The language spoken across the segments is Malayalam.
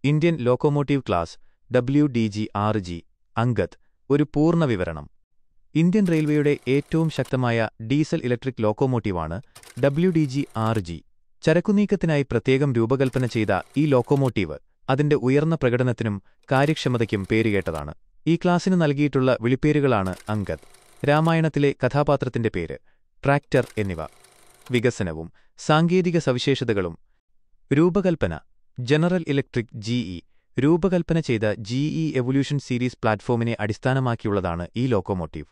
Indian locomotive class WDG-6G Angad ഒരു പൂർണ്ണ വിവരണം. ഇന്ത്യൻ റെയിൽവേയുടെ ഏറ്റവും ശക്തമായ ഡീസൽ ഇലക്ട്രിക് ലോക്കോമോട്ടീവാണ് WDG-6G. ചരക്കുനീക്കത്തിനായി പ്രത്യേകം രൂപകൽപ്പന ചെയ്ത ഈ ലോക്കോമോട്ടീവ് അതിന്റെ ഉയർന്ന പ്രകടനത്തിനും കാര്യക്ഷമതയ്ക്കും പേരുകേട്ടതാണ്. ഈ ക്ലാസിന് നൽകിയിട്ടുള്ള വിളിപ്പേരുകളാണ് അങ്കദ്, രാമായണത്തിലെ കഥാപാത്രത്തിന്റെ പേര്, ട്രാക്ടർ എന്നിവ. വികസനവും സാങ്കേതിക സവിശേഷതകളും. രൂപകൽപ്പന ജനറൽ ഇലക്ട്രിക് GE രൂപകൽപ്പന ചെയ്ത GE എവല്യൂഷൻ സീരീസ് പ്ലാറ്റ്ഫോമിനെ അടിസ്ഥാനമാക്കിയുള്ളതാണ് ഈ ലോക്കോമോട്ടീവ്.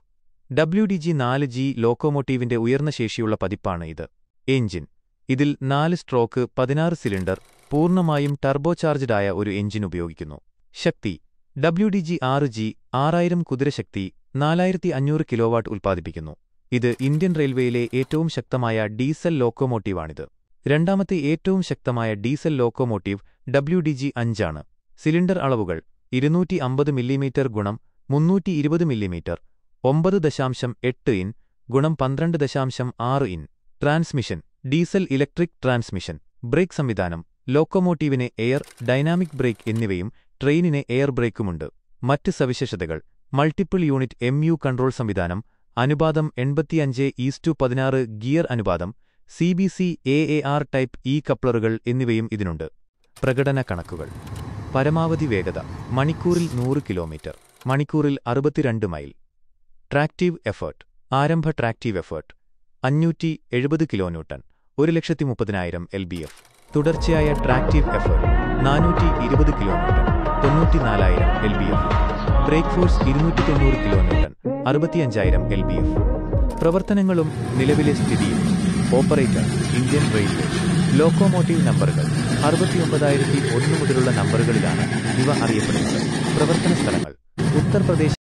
WDG-4G ലോക്കോമോട്ടീവിന്റെ ഉയർന്ന ശേഷിയുള്ള പതിപ്പാണ് ഇത്. എഞ്ചിൻ ഇതിൽ 4 സ്ട്രോക്ക് 16 സിലിണ്ടർ പൂർണ്ണമായും ടർബോചാർജ്ഡ് ആയ ഒരു എഞ്ചിൻ ഉപയോഗിക്കുന്നു. ശക്തി WDG-6G 6000 കുതിരശക്തി 4500 കിലോവാട്ട് ഉൽപ്പാദിപ്പിക്കുന്നു. ഇത് ഇന്ത്യൻ റെയിൽവേയിലെ ഏറ്റവും ശക്തമായ ഡീസൽ ലോക്കോമോട്ടീവാണിത്. രണ്ടാമത്തെ ഏറ്റവും ശക്തമായ ഡീസൽ ലോക്കോമോട്ടീവ് WDG-5 ആണ്. സിലിണ്ടർ അളവുകൾ 250 മില്ലിമീറ്റർ ഗുണം 320 മില്ലിമീറ്റർ, 9.8 ഇൻ ഗുണം 12.6 in. Transmission diesel electric transmission. Brake സംവിധാനം ലോക്കോമോട്ടീവിന് എയർ ഡൈനാമിക് ബ്രേക്ക് എന്നിവയും ട്രെയിനിന് എയർ ബ്രേക്കുമുണ്ട്. മറ്റ് സവിശേഷതകൾ മൾട്ടിപ്പിൾ യൂണിറ്റ് MU കൺട്രോൾ സംവിധാനം, അനുപാതം 85:16 ഗിയർ അനുപാതം, CBC AAR ടൈപ്പ് കപ്ലറുകൾ എന്നിവയും ഇതിനുണ്ട്. പ്രകടന കണക്കുകൾ. പരമാവധി വേഗത മണിക്കൂറിൽ 100 കിലോമീറ്റർ, മണിക്കൂറിൽ 62 മൈൽ. ട്രാക്റ്റീവ് എഫേർട്ട് ആരംഭ ട്രാക്റ്റീവ് എഫേർട്ട് 570 കിലോന്യൂട്ടൺ, 130,000 lbf. തുടർച്ചയായ tractive effort 420 kilonewton, 94,000 lbf. Break force 290 kilonewton, 65,000 lbf. പ്രവർത്തനങ്ങളും നിലവിലെ സ്ഥിതിയും. Operator Indian railway. ലോക്കോമോട്ടീവ് നമ്പറുകൾ 69,001 മുതലുള്ള നമ്പറുകളിലാണ് ഇവ അറിയപ്പെടുന്നത്. പ്രവർത്തന സ്ഥലങ്ങൾ ഉത്തർപ്രദേശ്